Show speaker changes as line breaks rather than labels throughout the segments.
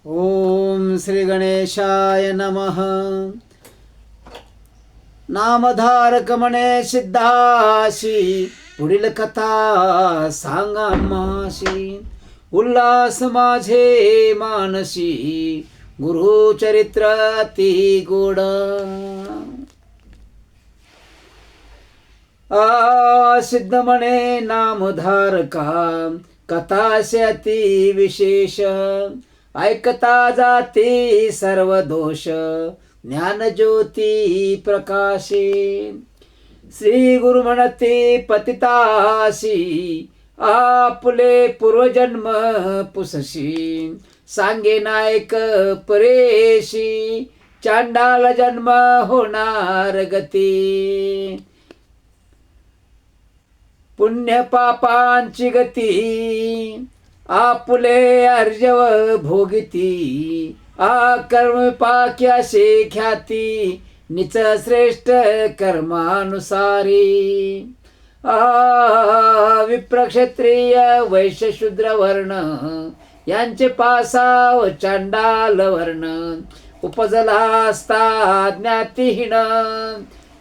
ओम श्री गणेशाय नमः. नामधारक म्हणे सिद्धाशी, पुढील कथा सांगा माशी. उल्हास माझे मानसी, गुरुचरित्र अति गोड. सिद्ध म्हणे नामधारका, कथासे अति विशेष. ऐकता जाती सर्व दोष, ज्ञानज्योती प्रकाशे. श्री गुरु म्हणते पतितासी, आपुले पूर्वजन्म पुसशी. सांगे नायक परेशी, चांडाल जन्म होणार गती. पुण्य पापांची गती, आपुले अर्जव भोगिती. कर्म पाक्याशे ख्याती, निच श्रेष्ठ कर्मानुसारी. विप्र क्षत्रिय वैश्य शूद्र वर्ण, यांचे पासाव चांडाल वर्ण. उपजला असता ज्ञातिहीन,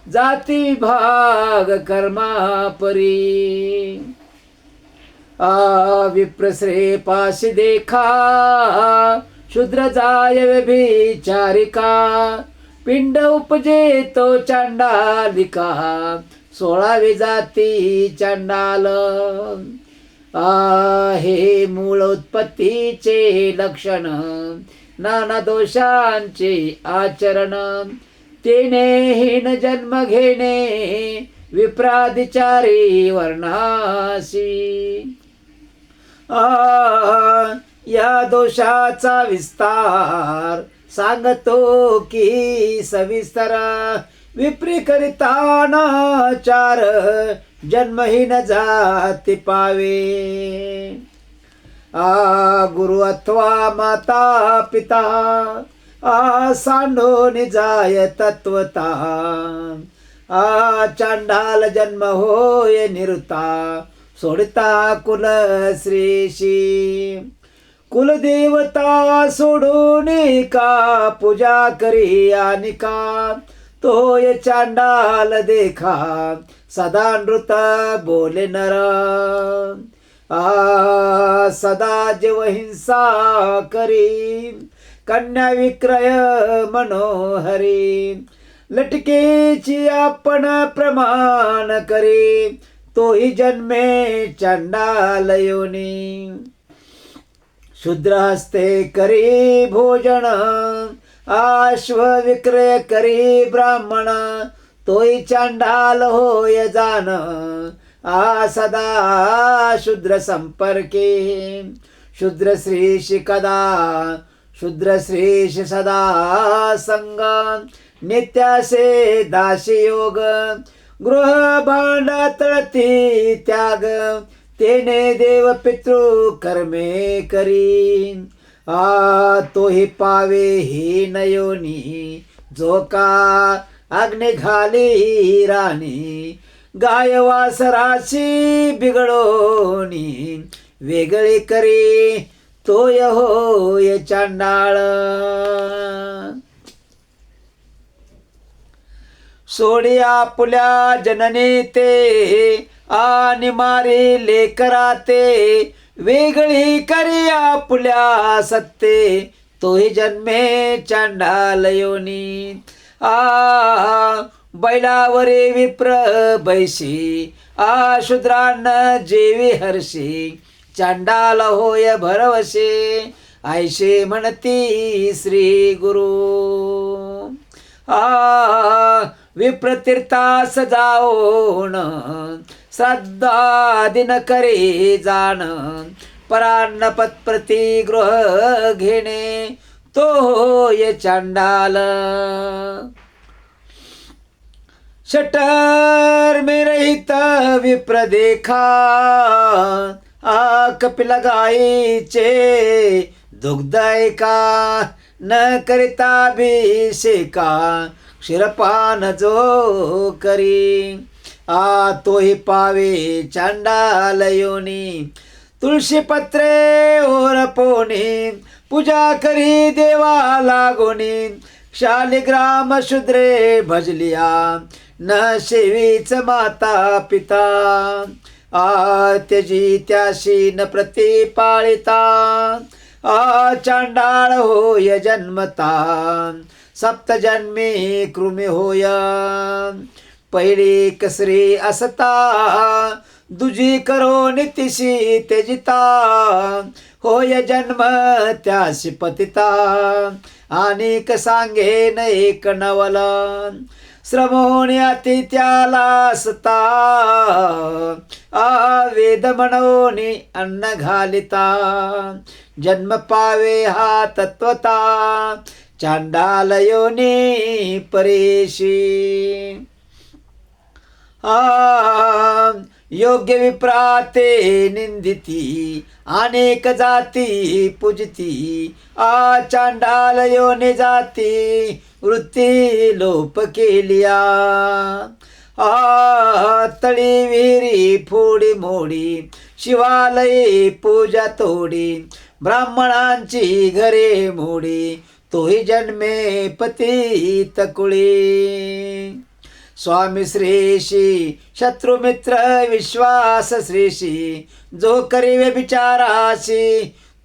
जाती भाग कर्मापरी. विप्रश्रे पाशी देखा, शूद्र जाय व्यभिचारिका. पिंड उपजे तो चांडालिका, 16वी जाती चांडाल. हे मूळ उत्पत्तीचे लक्षण, नाना दोषांचे आचरण. तेने हीन जन्म घेणे, विप्रादिचारी वर्णासी. या दोषाचा विस्तार सांगतो की सविस्तर. विप्री करिताना चार, जन्महीन जाती पावे. गुरु अथवा माता पिता, सांडोनी जाय तत्वता. चांडाल जन्म होय निरुता, सोडता कुल श्रीशी. कुलदेवता सोडून का, पूजा करी अनिका. तोय चांडाल देखा, सदा नृत बोले नर. सदा जीव हिंसा करी, कन्या विक्रय मनोहरी. लटकेची आपण प्रमाण करे, तोही जन्मे चांडाल योनी. शूद्र हस्ते करी भोजन, अश्व विक्रय करी ब्राह्मण. तोही चांडाल होय जान, सदा शूद्र संपर्के. शूद्र श्रीशी कदा, शूद्र श्रीशी सदा संग. नित्यासे दासी योग, गृह भांड तळती त्याग. तेने देव पितृ कर्मे करी. तोही पावे ही नयोनी, जो का अग्नि घाली राणी. गाय वासराशी बिघडोनी, वेगळे करी तोय होय चांडाळ. सोडी आपुल्या जननी ते, आणि मारी लेकरा ते. वेगळी करी आपुल्या सत्ते, तोही जन्मे चांडाल योनी. बैलावरे विप्र बैशी, शूद्रांना जेवी हर्षी. चांडाल होय भरवशे, ऐशे म्हणती श्री गुरु. विप्रतीर्थास जाऊन, श्राद्धा दिन करे जाण. परान्न पत्प्रती गृह घेणे, तो होय चांडाल. शटर में रहित विप्र देखा, कपिल गायीचे दुग्ध ऐका. न करिता अभिषेका, क्षीरपान जो करी. तोही पावे चांडाल योनी. तुळशी पत्रे ओरपोनी पूजा करी देवा लागोनी शालिग्राम शूद्रे भजलिया न सेवीच माता पिता त्यजी त्याशी न प्रतिपाळिता चांडाळ होय जन्मता सप्तजन्मी कृमी होय पहिली कसरी असता दुजी करो नितिशी त्यजिता होय जन्म त्यासी पतिता अनेक सांगेन एक नवला श्रमोनी अति त्याला असता वेद म्हणोनी अन्न घालिता जन्म पावे हा तत्वता चांडाल योनी परेशी योग्य विप्राते निंदिती अनेक जाती पूजती चांडाल योनी जाती वृत्ती लोप केलिया तळी विहिरी फोडी मोडी शिवालये पूजा तोडी ब्राह्मणांची घरे मोडी तोही जन्मे पतित कुळी स्वामी श्रीशी शत्रुमित्र विश्वास श्रीशी जो करी व्यभिचाराशी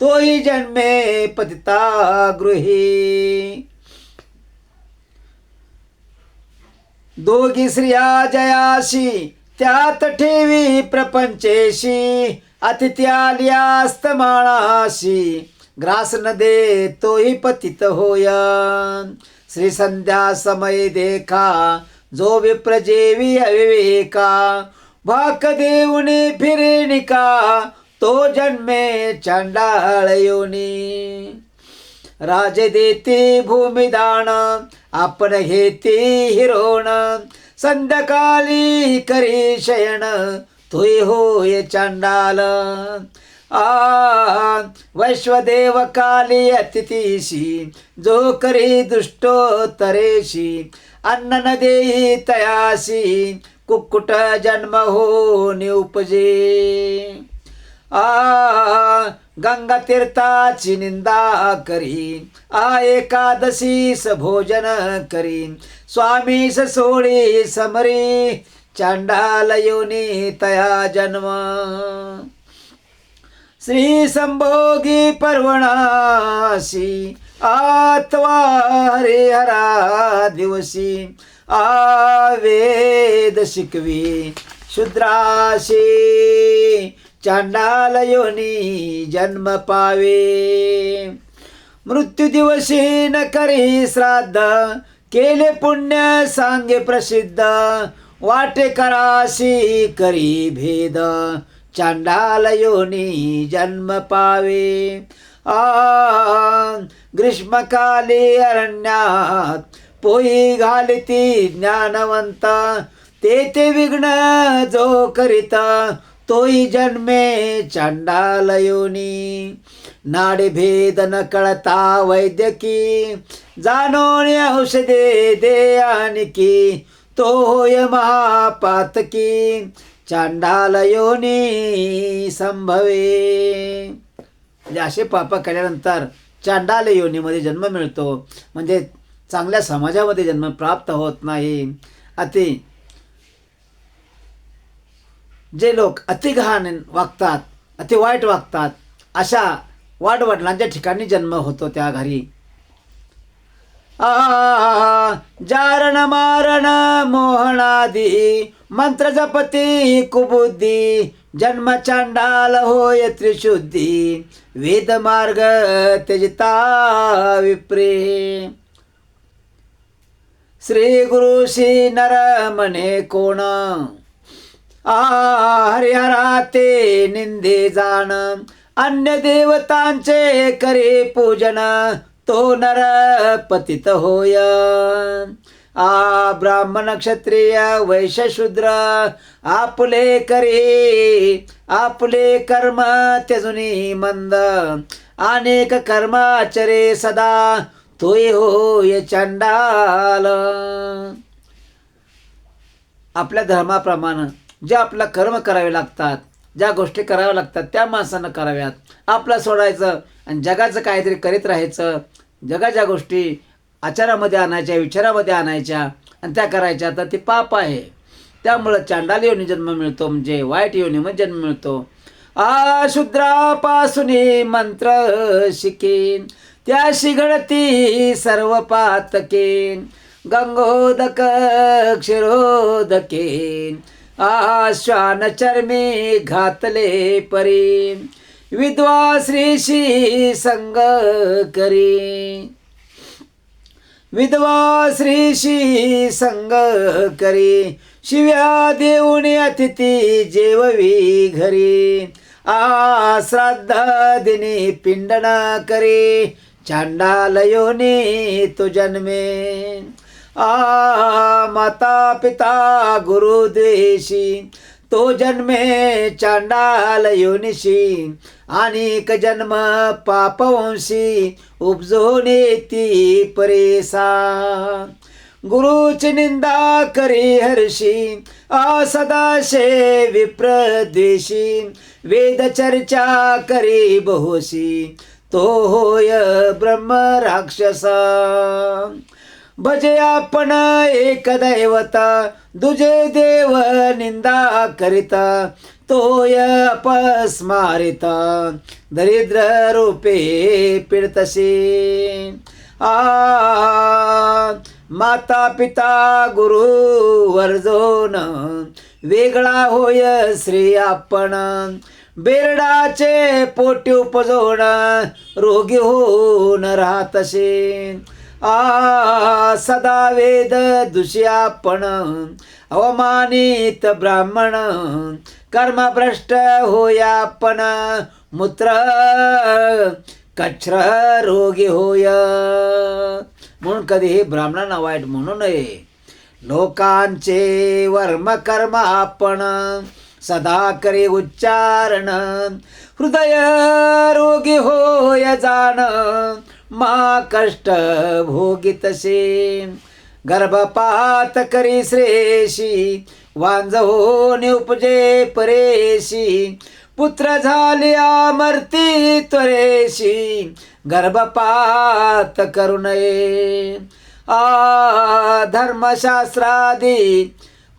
तोही जन्मे पतिता गृही दोघी स्त्रिया जयाशी त्यात ठेवी प्रपंचेशी अतिथी आलियास्तमाळाशी ग्रास न दे तोही पतित होय श्री संध्या समय देखा जो विप्रजेवी अविवेका भाक देऊनी फिरेनिका तो जन्मे चांडाळ योनी राजे देती भूमिदान आपण घेती हिरोण संध्याकाळी करी शयन तोही होय चांडाल वैश्वदेव काली अतिथीशी जो करी दुष्टोत्तरेशी अन्न न देई तयासी कुक्कुट जन्म होऊन उपजे गंगा तीर्थाची निंदा करी एकादशीस भोजन करी स्वामीस सोडी समरी चांडाल योनी तया जन्म श्री संभोगी पर्वणासी अथवा हरिहरा दिवसी वेद शिकवी शूद्राशी चांडाल योनी जन्म पावे मृत्यू दिवशी न करी श्राद्ध केले पुण्य सांगे प्रसिद्ध वाटे कराशी करी भेद चांडाल योनी जन्म पावे ग्रीष्मकाली अरण्यात पोई घालिती ज्ञानवंत ते विघ्न जो करिता तोही जन्मे चांडाल योनी नाडे भेद न कळता वैद्यकी जाणोनी औषधे दे आणखी तो होय महापातकी चांडाल योनी संभवे. म्हणजे असे पाप केल्यानंतर चांडाल योनीमध्ये जन्म मिळतो, म्हणजे चांगल्या समाजामध्ये जन्म प्राप्त होत नाही. जे लोक अति घाण वागतात, अति वाईट वागतात, अशा वाडवडिलांच्या ठिकाणी जन्म होतो त्या घरी. जारण मारण मोहनादी मंत्र जपती कुबुद्धी जन्म चांडाल होय त्रिशुद्धी वेद मार्ग त्यजिता विप्रे. श्री गुरु श्री नर म्हणे कोण हरिहरा ते निंदे जाण अन्य देवतांचे करे पूजन तो नर पतित होय. ब्राह्मण क्षत्रिय वैश्य शूद्र आपले करे आपले कर्म त्यजुनी मंद अनेक कर्माचरे सदा तोय होय चांडाल. आपल्या धर्माप्रमाणे जे आपलं कर्म करावे लागतात, ज्या गोष्टी कराव्या लागतात त्या माणसानं कराव्यात. आपलं सोडायचं आणि जगाचं काहीतरी करीत राहायचं. जगाच्या गोष्टी आचारामध्ये आणायच्या, विचारामध्ये आणायच्या आणि त्या करायच्या, तर ते पाप आहे. त्यामुळं चांडाल योनी जन्म मिळतो, म्हणजे वाईट योनीमध्ये जन्म मिळतो. शूद्रापासून मंत्र शिकेन, त्याशी घडती सर्व पातके. गंगोदक क्षीरोदके, श्वान चर्मी घातले परी. विद्वा श्रीशी संग करी, विधवा श्रीशी संग करी. शिव्या देऊन अतिथी जेववी घरी. श्राद्ध दिनी पिंडन करी, चांडाल योनी तो जन्मे. माता पिता गुरु द्वेषी, तो जन्मे चांडाल योनिशी. अनेक जन्म पापवंशी, उपजून येती परेसा. गुरुची निंदा करी हर्षी, सदाशे विप्रद्वेषी. वेद चर्चा करी बहुशी, तो होय ब्रह्म राक्षसा. भजे आपण एक दैवता, दुजे देव निंदा करिता. तोय अपस्मारिता, दरिद्र रूपे पीडतसे. माता पिता गुरु वर्जोन, वेगळा होय श्री आपण. बेरडाचे पोटी उपजोन, रोगी होऊन राहतसे. सदा वेद दुषी आपण, अवमानित ब्राह्मण. कर्मभ्रष्ट होय आपण, मूत्र कच्र रोगी होय. म्हणून कधीही ब्राह्मणांना वाईट म्हणू नये. लोकांचे वर्म कर्म आपण, सदा करे उच्चारण. हृदय रोगी होय जाण, मा कष्ट भोगितसे. गर्भपात करी श्रेशी, वांज होऊन उपजे परेशी. पुत्र झाले मर्ती त्वरेशी, गर्भपात करू नये. धर्मशास्त्रादी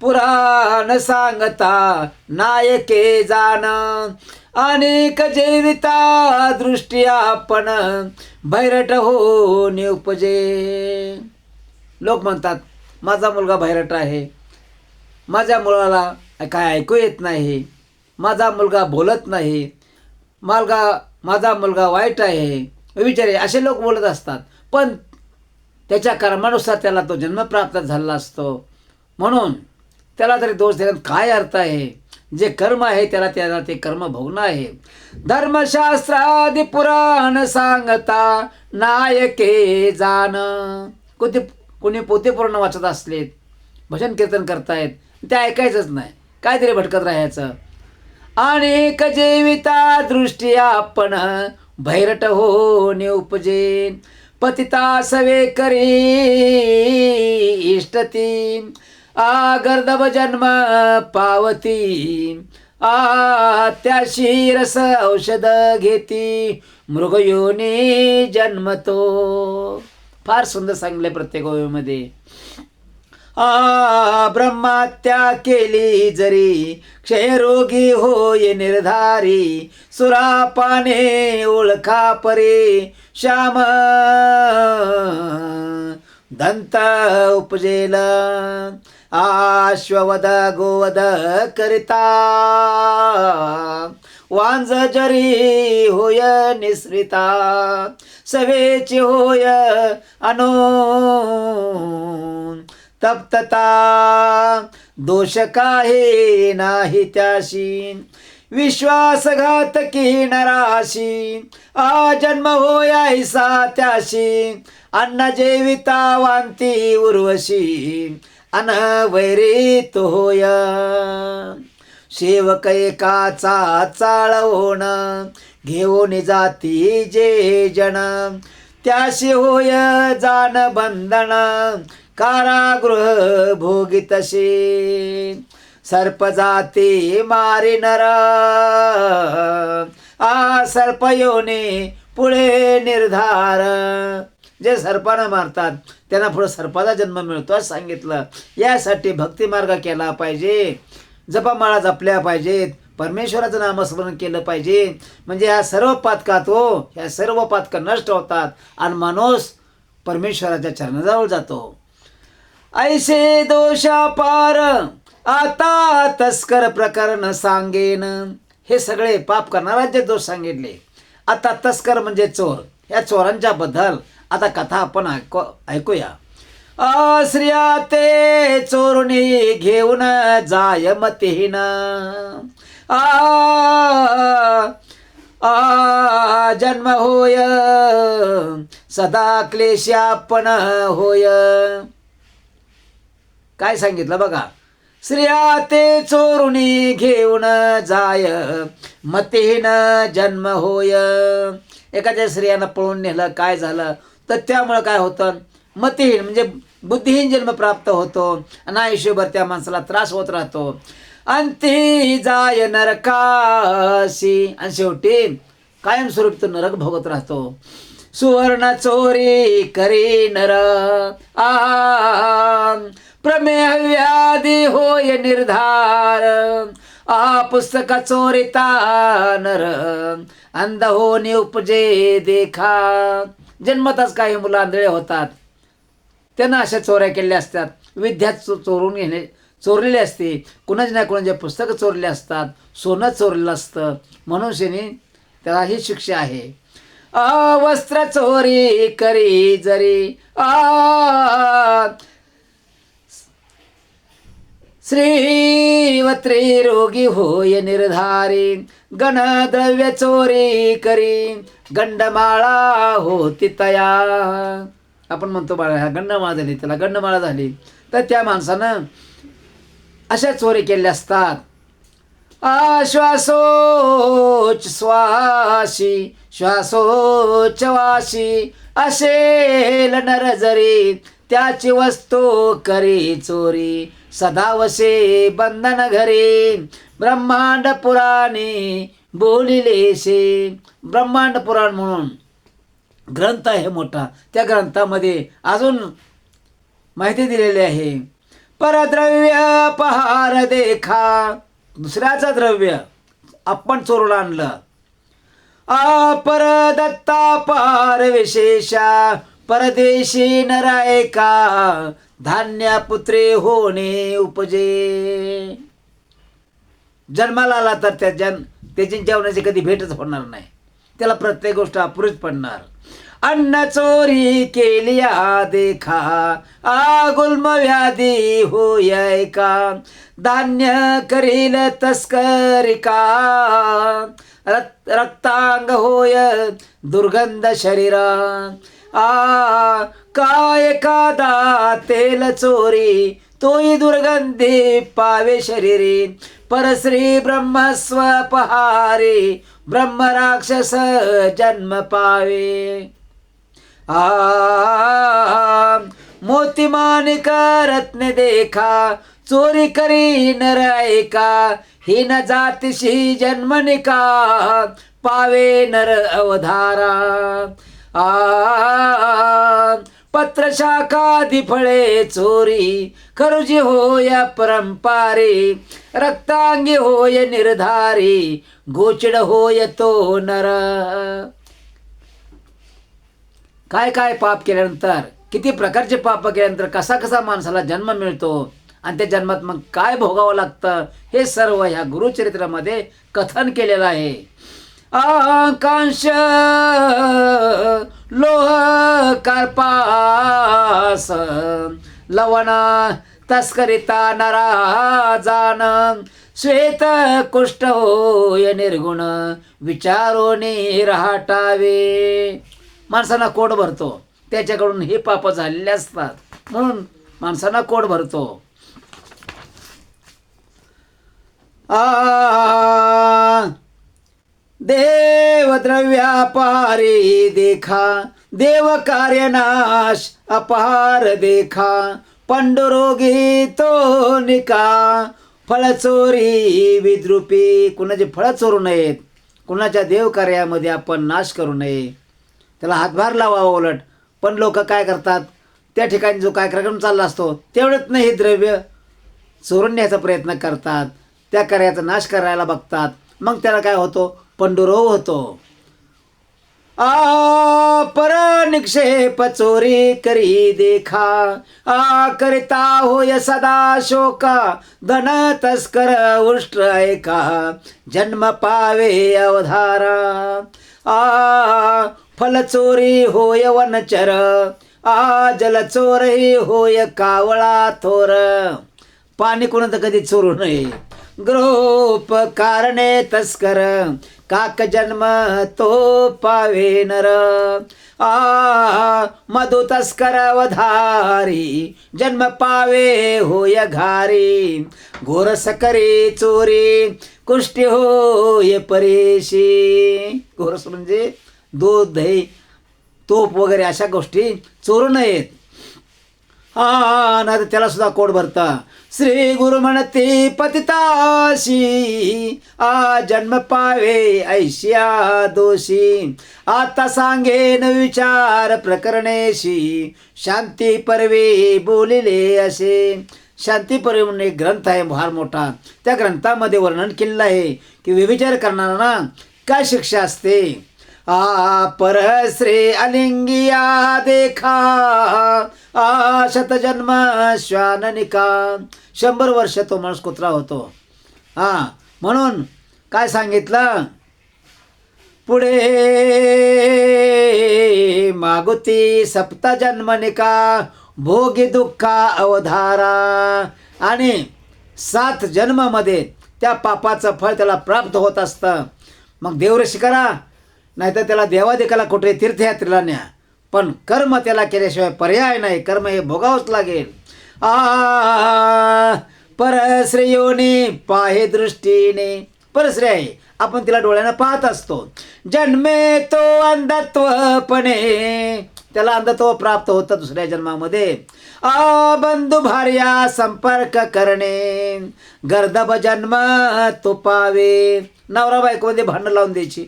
पुराण सांगता, नायके जाण. अनेक जेविता दृष्टी आपण, भैरट होऊन उपजे. लोक म्हणतात माझा मुलगा भैरट आहे, माझ्या मुलाला काय ऐकू येत नाही, माझा मुलगा बोलत नाही, माझा मुलगा वाईट आहे, विचारे असे लोक बोलत असतात. पण त्याच्या कर्मानुसार त्याला तो जन्म प्राप्त झाला असतो. म्हणून त्याला तरी दोष देण्यात काय अर्थ आहे. जे कर्म आहे त्याला ते कर्म भोगणं आहे. धर्मशास्त्रादी पुराण सांगता, नायके जाण. कोणी पोते पुराण वाचत असलेत, भजन कीर्तन करतायत, ते ऐकायचंच नाही, काहीतरी भटकत राहायचं. अनेक जेविता दृष्टी आपण, भैरट होऊन उपजे. पतिता सवे करी इष्टती, गर्दभ जन्म पावती. त्याशी रस औषध घेती, मृगयोनी जन्मतो. फार सुंदर सांगले प्रत्येक ओळीमध्ये. ब्रह्महत्या केली जरी, क्षयरोगी होय निर्धारी. सुरापाने ओळखा परे, श्याम दंत उपजेल. अश्ववध गोवध करिता, वांज जरी होय निसरिता. सवेची होय अनो तप्तता, दोष काहे नाही त्याशी. विश्वासघातकी नराशी, जन्म होय ऐसा त्याशी. अन्न जेविता वांती उर्वशी, अन वैरित होय. सेवक एकाचा चाळवण, घेऊन जाती जे जन. त्याशी होय जाण बंधन, कारागृह भोगितसे. सर्प जाती मारी नर, सर्प योनी पुढे निर्धार. जे सर्पानं मारतात त्यांना पुढे सर्पाचा जन्म मिळतो असं सांगितलं. यासाठी भक्तिमार्ग केला पाहिजे, जपमाळा जपल्या पाहिजेत, परमेश्वराचं नामस्मरण केलं पाहिजे. म्हणजे ह्या सर्व पातकात ह्या सर्व पातकं नष्ट होतात आणि माणूस परमेश्वराच्या चरणाजवळ जातो. ऐसे दोषा पार आता तस्कर प्रकरण सांगेन. हे सगळे पाप करणाऱ्यांचे दोष सांगितले. आता तस्कर म्हणजे चोर, या चोरांच्या बद्दल आता कथा आपण ऐकूया. स्त्रिया ते चोरुनी घेऊन जाय मतीहीन, जन्म होय सदा क्लेशापण होय. काय सांगितलं बघा. स्त्रिया ते चोरुनी घेऊन जाय मतीहीन, जन्म होय. एखाद्या स्त्रियानं पळून नेलं, काय झालं तर त्यामुळं काय होतं, मतिहीन म्हणजे बुद्धिहीन जन्म प्राप्त होतो आणि आयुष्यभर त्या माणसाला त्रास होत राहतो. अंती जाय नरकाशी, आणि शेवटी कायमस्वरूपी तो नरक भोगत राहतो. सुवर्ण चोरी करी नर, प्रमेह व्याधी होय निर्धार. पुस्तक चोरिता नर, अंध होनी उपजे देखा. जन्मताच काही मुलं आंधळे होतात, त्यांना अशा चोऱ्या केलेल्या असतात. विद्या चोरून घेणे चोरलेली असते, कुणाचे ना कुणाचे पुस्तकं चोरले असतात, सोनं चोरलेलं असतं, म्हणून शेने त्याला ही शिक्षा आहे. वस्त्र चोरी करी जरी, श्रीवत्री रोगी होय निर्धारी. गणद्रव्य चोरी करी गंडमाळा होती तया. आपण म्हणतो बाळा गंडमाळा झाली, त्याला गंडमाळा झाली. तर त्या माणसानं अशा चोरी केल्या असतात. श्वासोच स्वाशी श्वासोच वाशी असेल नर जरी, त्याची वस्तू करी चोरी सदा वसे बंधन घरी. ब्रह्मांड पुराणी बोलिलेशे. ब्रह्मांड पुराण म्हणून ग्रंथ आहे मोठा, त्या ग्रंथामध्ये अजून माहिती दिलेली आहे. परद्रव्य पहार देखा, दुसऱ्याचं द्रव्य आपण चोरून आणलं. परदत्ता पार विशेषा, परदेशी नरायका धान्य पुत्रे होणे उपजे. जन्माला आला तर त्याची जेवणाची कधी भेटच होणार नाही, त्याला प्रत्येक गोष्ट अपुरीच पडणार. अन्न चोरी केलिया देखा, गुल्म व्याधी होय का. धान्य करील तस्करिका, रक्तांग होय दुर्गंध शरीरा. काय एखादा तेल चोरी, तोही दुर्गंधी पावे शरीरी. परश्री ब्रह्मस्व पहारे, ब्रह्म राक्षस जन्म पावे. मोती माणिक रत्न देखा, चोरी करी नर ऐका. हीन जातीशी जन्मनिका, पावे नर अवधारा. पत्र शाखादी फळे चोरी, खरुजी होय परंपारी. रक्तांगी होय निर्धारी, गोचिड होय तो नर. काय काय पाप केल्यानंतर, किती प्रकारचे पाप केल्यानंतर कसा कसा माणसाला जन्म मिळतो आणि त्या जन्मात मग काय भोगावं लागतं, हे सर्व ह्या गुरुचरित्रामध्ये कथन केलेलं आहे. कांश लोह कार्पास, लवणा तस्करिता नरा जान. श्वेत कुष्ठ होय निर्गुण, विचारोने रहाटावे. माणसांना कोड भरतो, त्याच्याकडून हे पाप झालेले असतात, म्हणून माणसांना कोड भरतो. देव द्रव्यापारी देखा, देव कार्यनाश अपार देखा. पंडुरोगी तो निका, फळ चोरी विद्रुपी, कुणाचे फळं चोरू नयेत, कुणाच्या देवकार्यामध्ये आपण नाश करू नये, त्याला हातभार लावावा उलट. पण लोक काय करतात, त्या ठिकाणी जो कार्यक्रम चालला असतो तेवढंच नाही द्रव्य चोरून न्यायचा प्रयत्न करतात, त्या कार्याचा नाश करायला बघतात. मग त्याला काय होतो, पंडुरोग होतो. पर निक्षेप चोरी करी देखा, करिता होय सदा शोका, धन तस्कर उष्ट्र ऐका, जन्म पावे अवधारा. फल चोरी होय वनचर, जल चोरही होय कावळा थोर. पाणी कोणाचं कधी चोरू नये. ग्रोप कारणे तस्कर, काक जन्म तो पावे नर. मधु तस्कर अवधारी, जन्म पावे होय घारी. गोरस करे चोरी, कुष्टी होय परेशी. गोरस म्हणजे दूध, दही, तूप वगैरे अशा गोष्टी चोरू नयेत. नाही त्याला सुद्धा कोड भरता. श्री गुरु म्हणते पतिताशी, जन्म पावे ऐशिया दोषी. आता सांगेन विचार प्रकरणेशी, शांती परवे बोलिले असे. शांती परवे म्हणून एक ग्रंथ आहे फार मोठा. त्या ग्रंथामध्ये वर्णन केलेलं आहे की व्यभिचार करणाऱ्यांना काय शिक्षा असते. परश्री अलिंगिया देखा, शतजन्म श्वाननिका. 100 वर्ष तो माणूस कुत्रा होतो. म्हणून काय सांगितलं पुढे, मागुती सप्त जन्मनिका, भोगी दुःखा अवधारा. आणि 7 जन्मामध्ये त्या पापाचं फळ त्याला प्राप्त होत असतं. मग देवऋषी करा, नाहीतर त्याला देवादिकाला कुठे तीर्थयात्रेला न्या, पण कर्म त्याला केल्याशिवाय पर्याय नाही. कर्म हे भोगावंच लागेल. परश्रेयोने पाहे दृष्टीने, परश्री आहे, आपण तिला डोळ्यानं पाहत असतो. जन्मे तो अंधत्वपणे, त्याला अंधत्व प्राप्त होतं दुसऱ्या जन्मामध्ये. बंधू भार्या संपर्क करणे, गर्दभ जन्म तो पावे. नवरा बायकोमध्ये भांडण लावून द्यायची,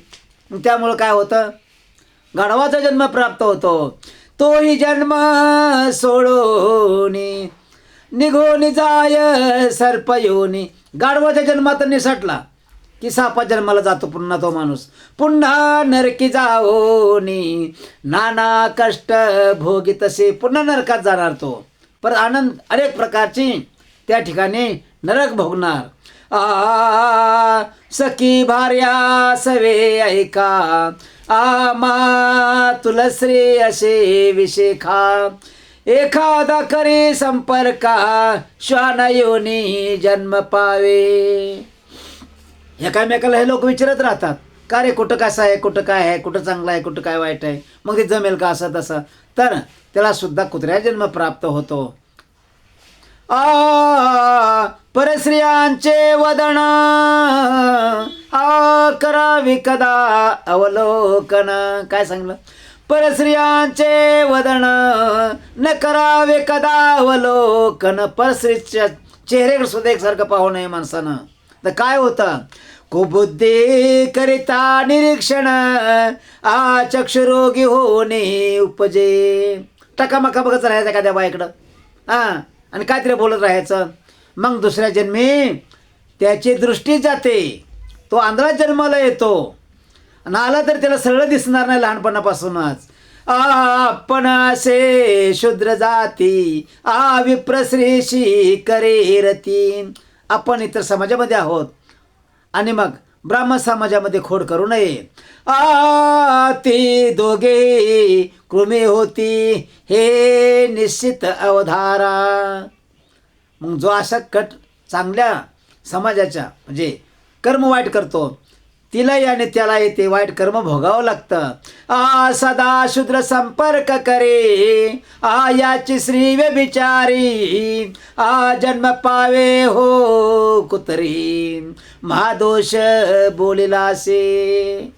त्यामुळं काय होतं, गाढवाचा जन्म प्राप्त होतो. तोही जन्म सोडून निघून जाय सर्पयोनी. गाढवाच्या जन्मात निसटला की सापा जन्माला जातो पुन्हा तो माणूस. पुन्हा नरकी जाओनी, नाना कष्ट भोगी तसे. पुन्हा नरकात जाणार तो, पर आनंद अनेक प्रकारची त्या ठिकाणी नरक भोगणार. सखी भार्या सवे ऐका, मा तुलश्री असे विशेखा. एखादा करे संपर्का, श्वानयोनी जन्म पावे. एकामेकाला हे लोक विचारत राहतात, का रे कुठं कसं आहे, कुठं काय आहे, कुठं चांगलं आहे, कुठं काय वाईट आहे, मग ते जमेल का असं तसं. तर त्याला सुद्धा कुत्र्या जन्म प्राप्त होतो. परस्त्रियांचे वदन, करावी कदा अवलोकन. काय सांगलं, परस्त्रियांचे वदन न करावे कदा अवलोकन. परस्त्रीच्या चेहऱ्याकडे सुद्धा एकसारखं पाहू नये माणसानं. तर काय होतं, कुबुद्धी करिता निरीक्षण, चक्षुरोगी होणे उपजे. टकामका बघत राहायचं एखाद्या बाईकडं, आणि काहीतरी बोलत राहायचं. मग दुसऱ्या जन्मी त्याची दृष्टी जाते, तो आंधळा जन्माला येतो. आणि आला तर त्याला सगळं दिसणार नाही लहानपणापासूनच. आपण असे शूद्र जाती, विप्रश्रीशी करे रती. आपण इतर समाजामध्ये आहोत आणि मग ब्राह्मण समाजामध्ये खोड करू नये. ती दोघे कृमी होती, हे निश्चित अवधारा. मग जो अशा चांगल्या समाजाच्या म्हणजे कर्म वाईट करतो, तिलाही आणि त्यालाही ते वाईट कर्म भोगावं लागतं. सदा शूद्र संपर्क करे, याची श्री व्यभिचारी. जन्म पावे हो कुतरी, महादोष बोलिला असे.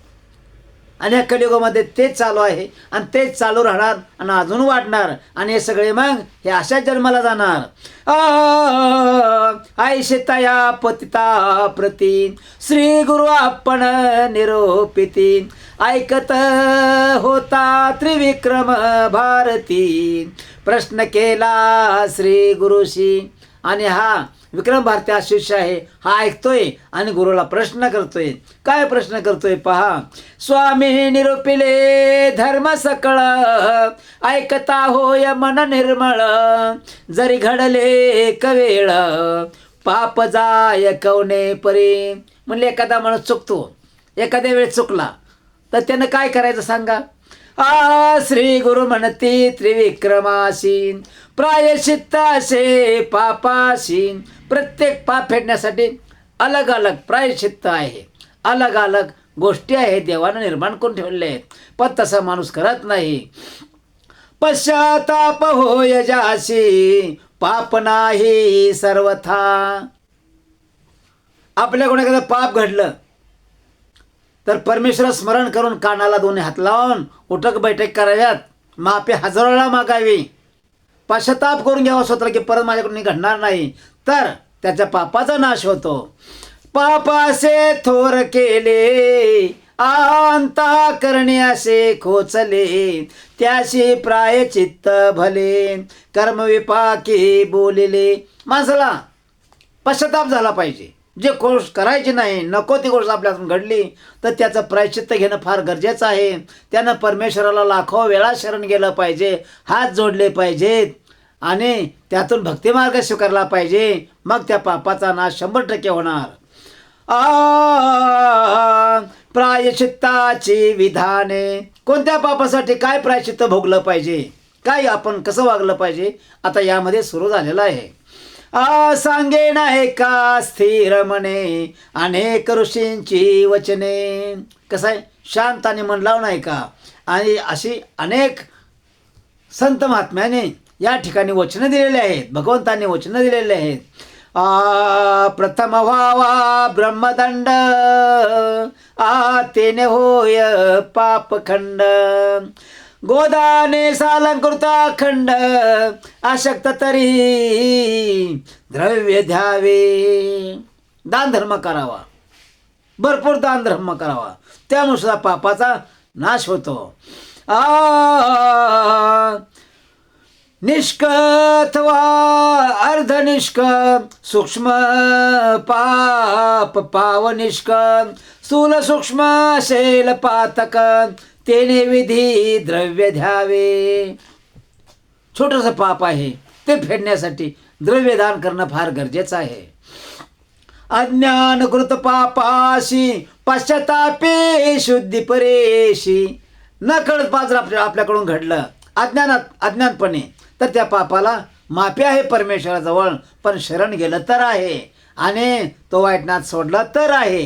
आणि या कलियुगामध्ये तेच चालू आहे आणि तेच चालू राहणार आणि अजून वाढणार आणि हे सगळे मग हे अशाच जन्माला जाणार. आयशितया पतिता प्रती श्री गुरु आपण निरोपिती ऐकत होता त्रिविक्रम भारती प्रश्न केला श्री गुरुशी. आणि हा विक्रम भारती हा शिष्य आहे, हा ऐकतोय आणि गुरुला प्रश्न करतोय. काय प्रश्न करतोय पहा. स्वामी निरूपिले धर्म सकळ ऐकता होय मन निर्मळ जरी घडले एक वेळ पाप जाय कवने परी. म्हणले एखादा माणूस चुकतो, एखाद्या वेळेस चुकला तर त्यानं काय करायचं सांगा. श्री गुरु म्हणती त्रिविक्रमासी प्रायश्चित्त असे पापाशी. प्रत्येक पाप फेडण्यासाठी अलग अलग प्रायश्चित्त आहे, अलग अलग गोष्टी आहेत देवानं निर्माण करून ठेवले आहेत, पण तसा माणूस करत नाही. पश्चाताप होय जाशी पाप नाही सर्वथा. आपल्याकडून एखादं पाप घडलं तर परमेश्वर स्मरण करून कानाला दोन्ही हात लावून उठक बैठक कराव्यात, माफी हजारोला मागावी, पश्चाताप करून घ्यावा स्वतःला की परत माझ्याकडून घडणार नाही, तर त्याच्या पापाचा नाश होतो. पापासे थोर केले अंता करणे असे खोचले त्याशी प्रायचित्त भले कर्मविपाकी बोलिले. माणसाला पश्चाताप झाला पाहिजे. जे गोष्ट करायची नाही, नको ती गोष्ट आपल्यातून घडली तर त्याचं प्रायश्चित्त घेणं फार गरजेचं आहे. त्यानं परमेश्वराला लाखो वेळा शरण गेलं पाहिजे, हात जोडले पाहिजेत आणि त्यातून भक्तिमार्ग स्वीकारला पाहिजे. मग त्या पापाचा नाश 100% होणार. प्रायश्चित्ताची विधाने. कोणत्या पापासाठी काय प्रायश्चित्त भोगलं पाहिजे, काय आपण कसं वागलं पाहिजे, आता यामध्ये सुरू झालेलं आहे. सांगे नाही का स्थिर मने अनेक ऋषींची वचने. कसं आहे, शांत आणि मन लावून आहे का. आणि अशी अनेक संत महात्म्याने या ठिकाणी वचनं दिलेले आहेत, भगवंतांनी वचनं दिलेले आहेत. प्रथम व्हावा ब्रह्मदंड तेने होय पापखंड गोदाने सालंकृता खंड अशक्त तरी द्रव्य द्यावे. दान धर्म करावा, भरपूर दान धर्म करावा, त्यामुळे सुद्धा पापाचा नाश होतो. निष्क अथवा अर्धनिष्क सूक्ष्म पाप पावनिष्क स्थूल सूक्ष्म शैल पातक तेने विधी द्रव्य द्यावे. छोटंसं पाप आहे ते फेडण्यासाठी द्रव्यदान करणं फार गरजेचं आहे. अज्ञानकृत पापाशी पश्चातापे शुद्धी परेशी. न कळत पाप जर आपल्याकडून घडलं अज्ञानपणे तर त्या पापाला माफी आहे परमेश्वराजवळ, पण शरण गेलं तर आहे आणि तो वाईटनाथ सोडला तर आहे.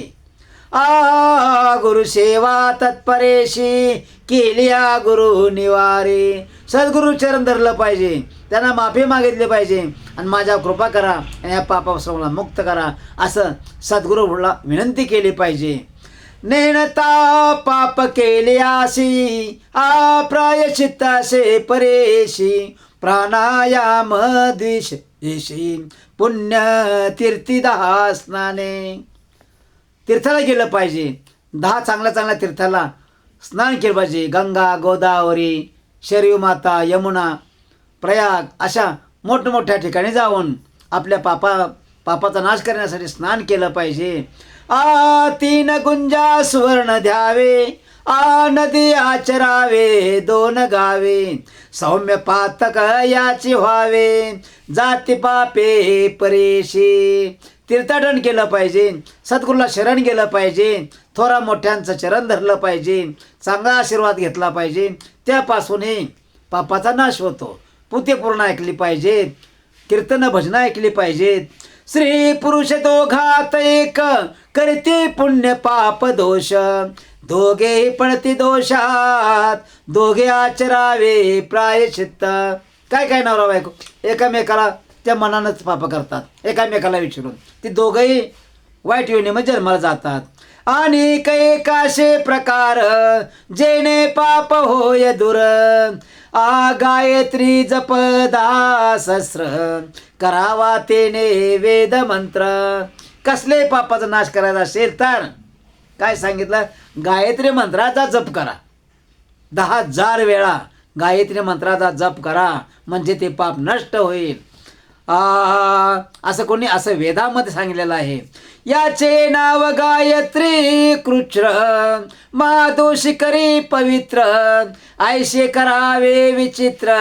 गुरु सेवा तत्परेशी केलिया गुरु निवारे. सद्गुरु चरण धरलं पाहिजे, त्यांना माफी मागितली पाहिजे आणि माझ्या कृपा करा आणि या पापापासून मला मुक्त करा असं सद्गुरूला विनंती केली पाहिजे. नेणता पाप केल्यासी प्रायश्चित्तासे परेशी प्राणायाम द्विषेशी पुण्य तीर्थीदाह स्नाने. तीर्थाला गेलं पाहिजे, 10 चांगल्या तीर्थाला स्नान केलं पाहिजे. गंगा, गोदावरी, शरयू माता, यमुना, प्रयाग अशा मोठमोठ्या ठिकाणी जाऊन आपल्या पापाचा नाश करण्यासाठी स्नान केलं पाहिजे. 3 गुंजा सुवर्ण द्यावे नदी आचरावे 2 गावे सौम्य पातक याची व्हावे जाती पापे परेशी. तीर्थाटन केलं पाहिजे, सद्गुरूला शरण गेलं पाहिजे, थोरा मोठ्यांचं चरण धरलं पाहिजे, चांगला आशीर्वाद घेतला पाहिजे, त्यापासूनही पापाचा नाश होतो. पुण्यपूर्ण ऐकली पाहिजेत, कीर्तन भजनं ऐकली पाहिजेत. स्त्री पुरुष दोघात एक करते पुण्य पाप दोष दोघे पडती दोषात दोघे आचरावे प्रायश्चित्त. काय नवरा बायको एकामेकाला त्या मनानंच पाप करतात, एकामेकाला विचारून ती दोघंही वाईट योनीमध्ये जन्माला जातात. अनेक एकाशे प्रकार जेणे पाप होय दूर गायत्री जप 10 सहस्र करावा तेने वेद मंत्र. कसले पापाचा नाश करायचा असेल तर काय सांगितलं, गायत्री मंत्राचा जप करा. 10,000 वेळा गायत्री मंत्राचा जप करा म्हणजे ते पाप नष्ट होईल. असं कोणी असं वेदामध्ये सांगितलेलं आहे. याचे नाव गायत्री कृच्छ्र मादोषी करी पवित्र ऐशे करावे विचित्र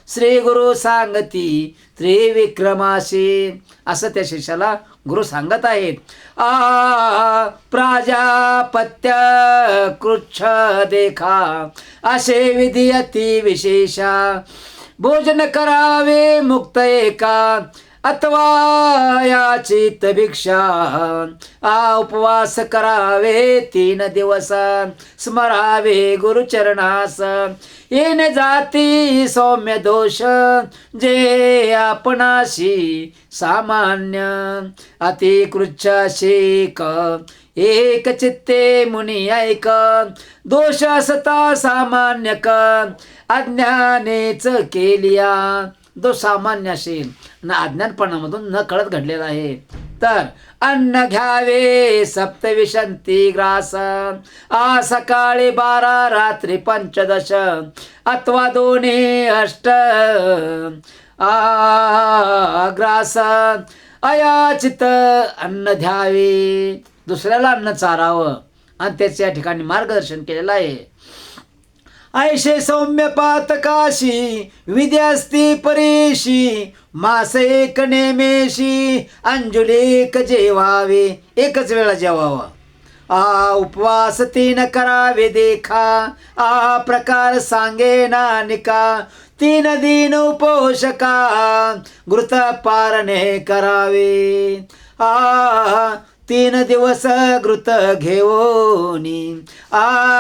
श्री गुरु सांगती त्रिविक्रमाशी. असं त्या शिष्याला गुरु सांगत आहेत. प्राजापत्य कृच्छ देखा असे विधी अति विशेषा भोजन करावे मुक्त एका अथवा याचित भिक्षा उपवास करावे 3 दिवस स्मरावे गुरुचरणास येणे जाती सौम्य दोष जे आपणाशी सामान्य अतिकृच्छ शेक एक चित्ते मुनी ऐक दोष असता सामान्य अज्ञानेच केलिया. जो सामान्य असेल ना अज्ञानपणामधून न कळत घडलेला आहे तर अन्न घ्यावे सप्तविशंती ग्रास सकाळी 12 रात्री 15 अथवा 2 8 ग्रास अयाचित अन्न द्यावे. दुसऱ्याला अन्न चारावं आणि त्याच्या ठिकाणी मार्गदर्शन केलेलं आहे. ऐशे सौम्य पातकाशी विधी असती परेशी मास एक नेमेशी अंजुलेक जेवावे. एकच वेळा जेवावा. उपवास 3 करावे देखा प्रकार सांगे नानिका 3 दिन उपोषका घृत पारणे करावे. 3 दिवस घृत घेऊनी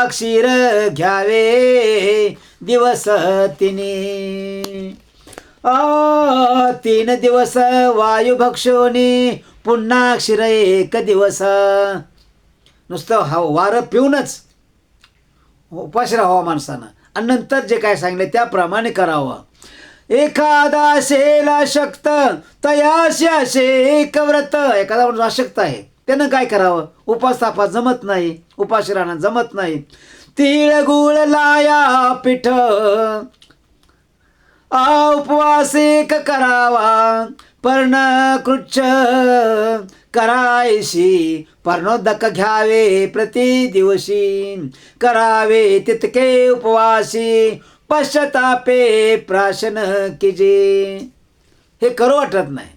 क्षीर घ्यावे दिवस 3. 3 दिवस वायू भक्षोनी पुन्हा क्षीर 1 दिवस. नुसतं वारं पिऊनच उपाशी राहावं माणसानं आणि नंतर जे काय सांगितलं त्याप्रमाणे करावं. एखादा शेला शक्त तयाशी असे एक व्रत. एखादा माणूस अशक्त आहे त्यानं काय करावं, उपास तापास जमत नाही, उपाशी राहणं जमत नाही. तीळ गुळ लाया पीठ उपवास एक करावा पर्ण कृच्छ करायशी पर्णोदक घ्यावे प्रति दिवशी करावे तितके उपवासी पश्चातापे प्राशन कीजे. हे करू वाटत नाही,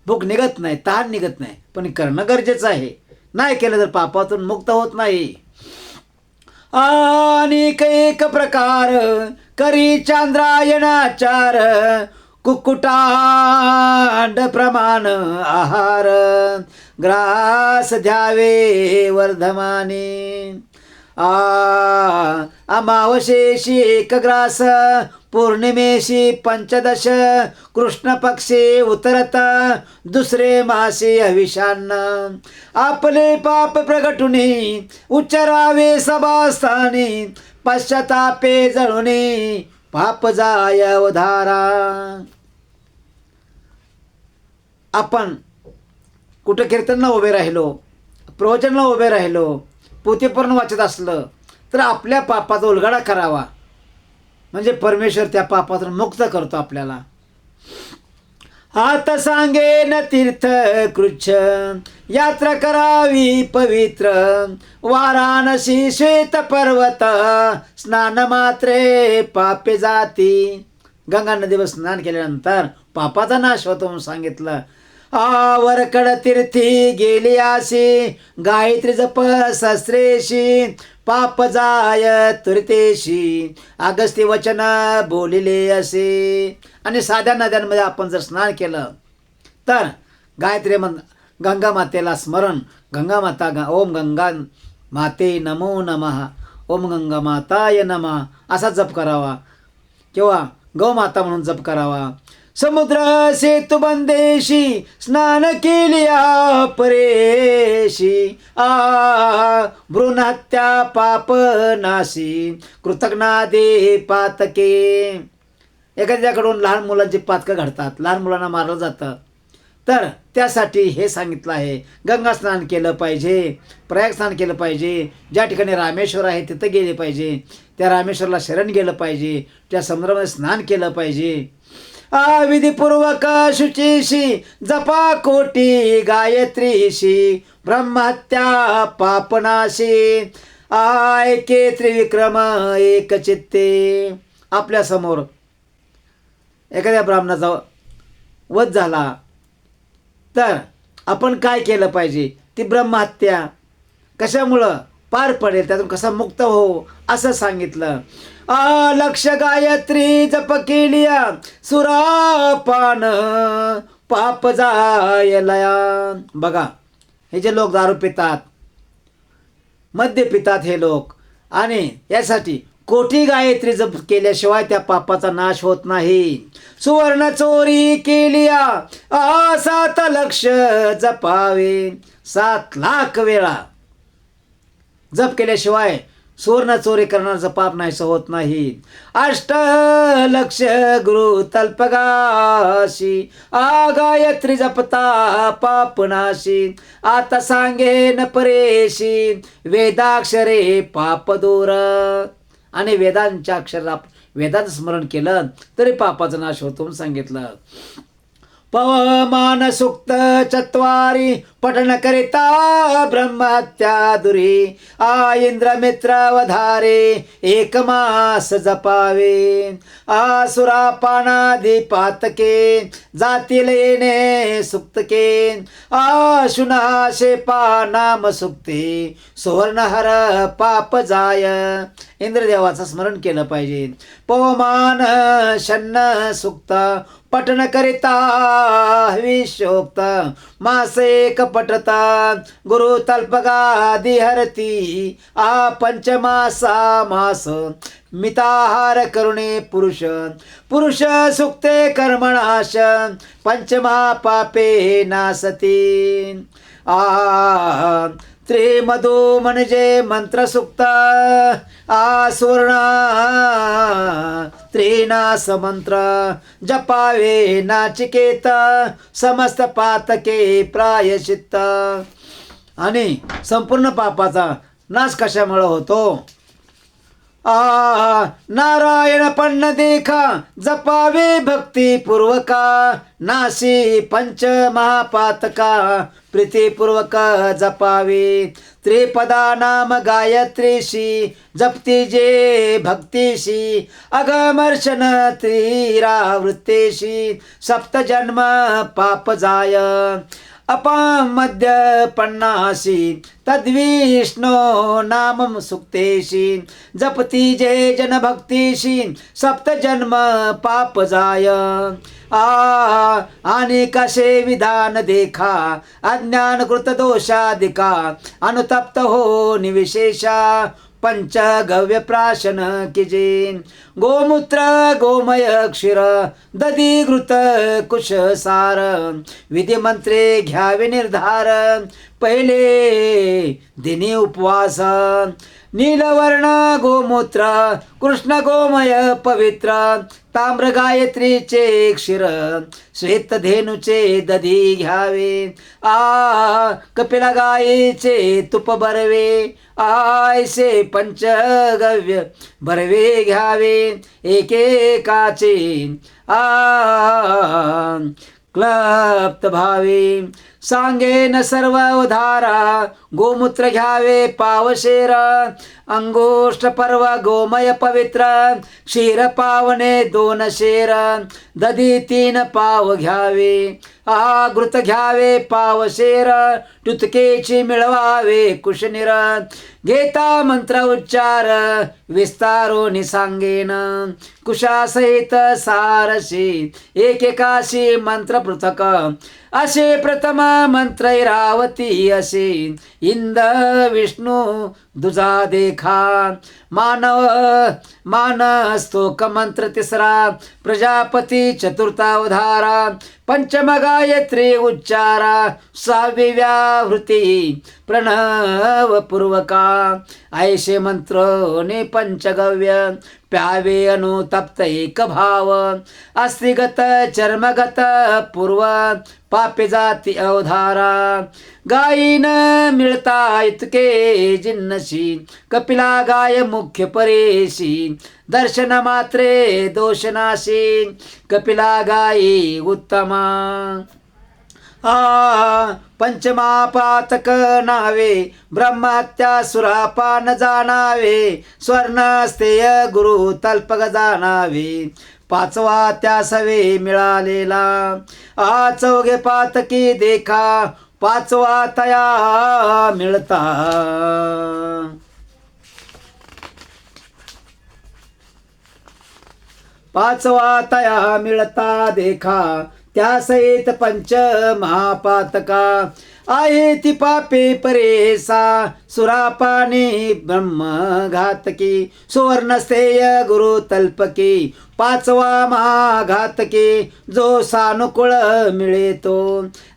भूक निघत नाही, तहान निघत नाही, पण करणं गरजेचं आहे. नाही केलं तर पापातून मुक्त होत नाही. अनेक एक प्रकार करी चांद्रायणाचार कुक्कुटांड प्रमाण आहार ग्रास द्यावे वर्धमाने. अमावशेशी 1 ग्रास पौर्णिमेशी 15 कृष्ण पक्षी उतरत दुसरे मासे हविषान्न आपले पाप प्रगटुनी उच्चरावे सभास्थानी पश्चातापे जळुनी पाप जाय उधारा. आपण कुठं कीर्तनला उभे राहिलो, प्रवचनला उभे राहिलो, पोथीपूर्ण वाचत असलं तर आपल्या पापाचा उलगडा करावा म्हणजे परमेश्वर त्या पापातून मुक्त करतो आपल्याला. आता सांगेन तीर्थ कृच्छ यात्रा करावी पवित्र वाराणसी श्वेत पर्वत स्नान मात्रे पापे जाती. गंगा नदीवर स्नान केल्यानंतर पापाचा नाश होतो म्हणून सांगितलं. वरकड तीर्थी गेली अशी गायत्री जप सहस्रेशी पाप जाय तुरतेशी अगस्ती वचन बोलिले असे. आणि साध्या नद्यांमध्ये आपण जर स्नान केलं तर गायत्री गंगा मातेला स्मरण, गंगा माता ओम गंगा माते नमो नमः, ओम गंगा माताय नमः असा जप करावा किंवा गौमाता म्हणून जप करावा. समुद्र सेतु बंदेशी स्नान केलिया परेशी भ्रूणहत्या पाप नाशी कृतज्ञादे पातके. एखाद्याकडून लहान मुलांची पातकं घडतात, लहान मुलांना मारलं जातं, तर त्यासाठी हे सांगितलं आहे. गंगा स्नान केलं पाहिजे, प्रयाग स्नान केलं पाहिजे, ज्या ठिकाणी रामेश्वर आहे तिथं गेले पाहिजे, त्या रामेश्वरला शरण गेलं पाहिजे, त्या समुद्रामध्ये स्नान केलं पाहिजे. विधिपूर्वक शुचीशी जपा कोटी गायत्रीशी ब्रह्महत्या पापनाशी ऐके त्रिविक्रम एक चित्ते. आपल्यासमोर एखाद्या ब्राह्मणाचा वध झाला तर आपण काय केलं पाहिजे? ती ब्रह्महत्या कशामुळं पार पडेल, त्यातून कसा मुक्त हो असं सांगितलं. लक्ष गायत्री जप केलिया सुरापान पाप जायलया. बघा, हे जे लोक दारू पितात, मद्य पितात हे लोक, आणि यासाठी कोटी गायत्री जप केल्याशिवाय त्या पापाचा नाश होत नाही. सुवर्ण चोरी केलिया 7 लक्ष जपावे. 7 लाख वेळा जप केल्याशिवाय सुवर्ण चोरी करण्याचं पाप नाहीसं होत नाही. 8 लक्ष गुरु तल्पगाशी गायत्री जपता पापनाशी. आता सांगेन परेशी वेदाक्षरे पाप दूर. आणि वेदांच्या अक्षर वेदांचं स्मरण केलं तरी पापाचा नाश होतो म्हणून सांगितलं. पवमान सुक्त 4 पठन करिता ब्रह्महत्या दुरी. इंद्र मित्र वधारे 1 मास जपावे. सुरापानादी पातके जातील येणे सुक्तके. शुनाशे नाम सुक्ते सुवर्णहर पाप जाय. इंद्रदेवाचं स्मरण केलं पाहिजे. पवमान शन्न सुक्त पठन करिता विशोक्त. मास 1 पठता गुरु तल्पगादी हरती. पंचमासा मास मिताहार करुणे पुरुष. पुरुष सुक्ते कर्मणाश पंचमा पापे नासती. त्रिमधु म्हणजे मंत्रसुक्त. सुवर्ण त्रिनास मंत्र जपावे नाचिकेत. समस्त पातके प्रायश्चित्त. आणि संपूर्ण पापाचा नाश कशामुळे होतो? नारायण पन्न देखा जपावे भक्तिपूर्वका. नाशी पंच महापातका प्रीतीपूर्वक जपावे. त्रिपदा नाम गायत्रीशी जपती जे भक्तीशी. अगमर्शन त्रिरावृत्तेशी 7 जन्म पाप जाय. मध्यपन्नासी तद्विष्णो नामम सुक्तेशी. जपती जे जन भक्तीशी 7 जन्म पाप जाय. आणि कसे विधान देखा अज्ञान कृत दोषाधिका. अनुतप्त हो निविशेषा पंचगव्य प्राशन किजे. गोमूत्र गोमय क्षीर दधी घृत कुश सार. विधिमंत्रे घ्यावे निर्धार पहिले दिनी उपवास. नीलवर्ण गोमूत्र कृष्ण गोमय पवित्र. ताम्र गायत्रीचे क्षीर श्वेत धेनुचे दधी घ्यावे. कपिला गायीचे तुप बरवे. ऐसे पंचगव्य बरवे घ्यावे. एकेकाचे क्लप्त भावे. सांगेन सर्व उधारा गोमूत्र घ्यावे पावशेर. अंगोष्ठ पर्व गोमय पवित्र. क्षीर पावने 2 शेर. दधी 3 पाव घ्यावे. घृत घ्यावे पावशेर. टुतकेची मिळवावे कुशनिर. घेता मंत्र उच्चार विस्तारोनी सांगेन. कुशासहित सारशी एकेकाशी मंत्र पृथक. असे प्रथम मंत्र ऐरावती असे इंद विष्णू दुजा देखा मानव मानस्तोक मंत्र तिसरा प्रजापती चतुर्था उधारा पंचम गायत्री उच्चारा सहावी व्याहृती प्रणव पूर्वका ऐशे मंत्र ने पंचगव्य प्यावे अनुतप्त एक भाव अस्थिगत चर्मगत पूर्व पापे जाती अवधारा गायीन मिळता इतके जिन्नशी कपिला गाय मुख्य परेशी दर्शन मात्रे दोषनाशी कपिला गायी उत्तमा पंचमापातक नावे ब्रह्महत्या सुरापान जाणावे स्वर्णस्तेय गुरु तल्पक जाणावे पाचवा त्या सवे मिळालेला चौघे पातकी देखा पाचवा तया मिळता पाचवा तया मिळता देखा त्या सहित पंच महापातका आहे ती पापे परेसा सुरापाने ब्रह्म घातकी सुवर्णस्थेय गुरु तल्पकी पाचवा महाघातकी जो सानुकूळ मिळेतो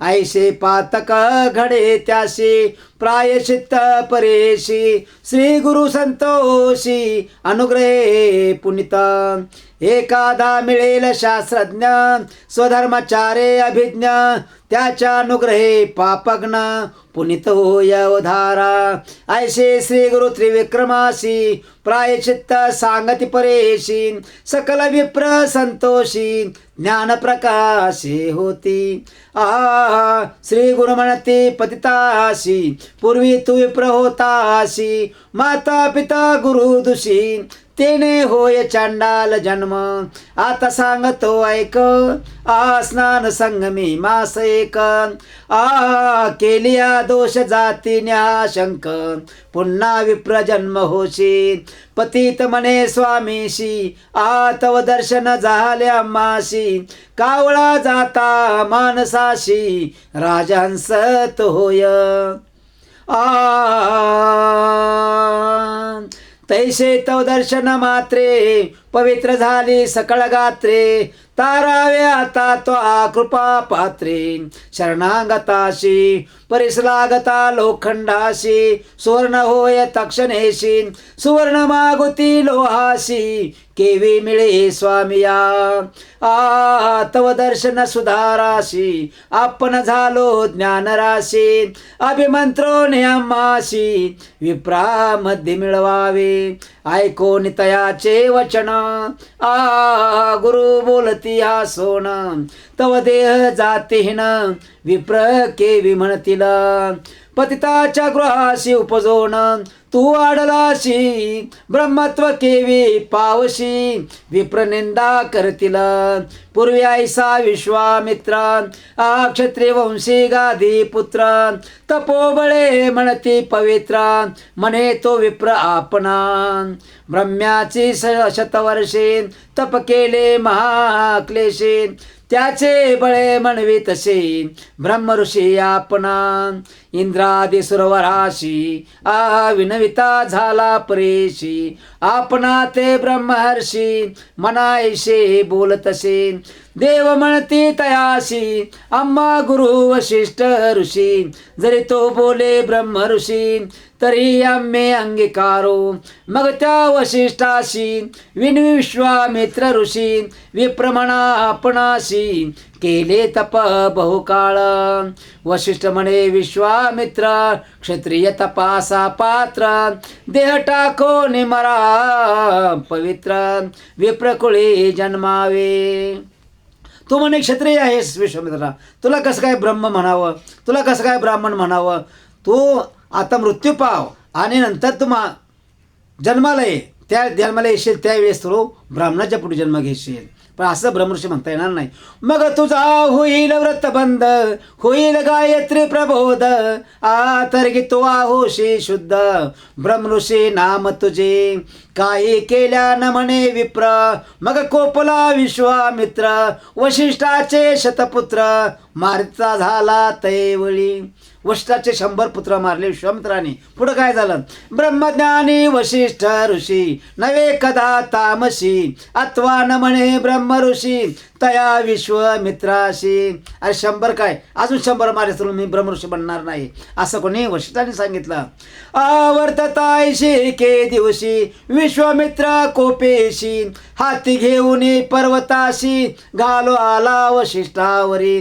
ऐशे पातक घडे त्याशी प्रायश्चित्त परेशी श्री गुरु संतोषी अनुग्रहे पुनिता एखादा मिळेल शास्त्रज्ञ स्वधर्माचारे अभिज्ञ त्याच्या अनुग्रहे पापग्न पुनित होय उधारा ऐशे श्री गुरु त्रिविक्रमासी प्रायचित्त सांगती परेशी सकल विप्र संतोषी ज्ञान प्रकाशे होती श्री गुरु म्हणती पतिताशी पूर्वी तू विप्र होताशी माता पिता गुरु दुषी तेने होय चांडाल जन्म आता सांगतो ऐक स्नान संगमी मास एक केलिया दोष जाती न्याशंक पुन्हा विप्र जन्म होशी पतित म्हणे स्वामीशी तव दर्शन झाले आम्हाशी कावळा जाता मानसाशी राजहंस तो होय तैसे तव दर्शन मात्रे पवित्र झाली सकळ गात्रे तारावे आता तो कृपा पात्रे शरणागताशी परिसलागता लोखंडाशी सुवर्ण होय तक्षणेशी सुवर्ण मागुती लोहाशी केवी मिळे स्वामिया तव दर्शन सुधाराशी आपण झालो ज्ञानराशी अभिमंत्रो नियमाशी विप्रामध्ये मिळवावे ऐकोन तयाचे वचन गुरु बोलती हा सोन तव देह जातीहीन विप्र केवी म्हणतील पतिताच्या गृहाशी उपजोन तू आडलाशी ब्रह्मत्व केवी पावशी विप्रनिंदा करतील पूर्वी ऐसा विश्वामित्र क्षत्रिय वंशी गादी पुत्र तपोबळे म्हणती पवित्र म्हणे तो विप्र आपणा ब्रह्म्याची शतवर्षे तप केले महाक्लेशे त्याचे बळे म्हणवी तसे ब्रह्म ऋषी आपणा इंद्रादी सुरवराशी विनविता झाला परेशी आपणा ते ब्रह्महर्षी मनायशे बोलतसे देव म्हणती तयाशी आम्हा गुरु वशिष्ठ ऋषी जरी तो बोले ब्रह्म ऋषी तरी आम्ही अंगीकारो मग त्या वशिष्ठाशी विश्वामित्र ऋषी विप्रमणा आपणाशी केले तप बहुकाळ वशिष्ठ म्हणे विश्वामित्र क्षत्रिय तपासा पात्र देह टाको निमरा पवित्र विप्रकुळी जन्मावे तू म्हणे क्षत्रिय आहेस विश्वामित्रा तुला कसं काय ब्रह्म म्हणावं तुला कसं काय ब्राह्मण म्हणावं तू आता मृत्यू पाव आणि नंतर तू जन्माला ये त्या जन्माला येशील त्यावेळेस तू ब्राह्मणाच्या पुढे जन्म घेशील. पण असं ब्रह्मऋषी म्हणता येणार नाही. मग तुझा होईल व्रतबंध, होईल गायत्री प्रबोध, आतर्गी तो होशी शुद्ध, ब्रह्मऋषी नाम तुझे. काही केल्या न म्हणे विप्र, मग कोपला विश्वामित्र, वशिष्ठाचे शतपुत्र, मारिता झाला तैवळी. वशिष्ठाचे 100 पुत्र मारले विश्वामित्राने. पुढं काय झालं? ब्रह्मज्ञानी वशिष्ठ ऋषी, नवे कदा तामसी, अथवा न म्हणे ब्रह्म ऋषी, तया विश्वमित्राशी. अरे 100 काय, अजून 100 मारे तर मी ब्रह्मऋषी बनणार नाही, असं कोणी वशिष्ठाने सांगितलं. आवर्ततायशी के दिवशी, विश्वामित्र कोपेशी, हाती घेऊन पर्वताशी, घालो आला वशिष्ठावरी.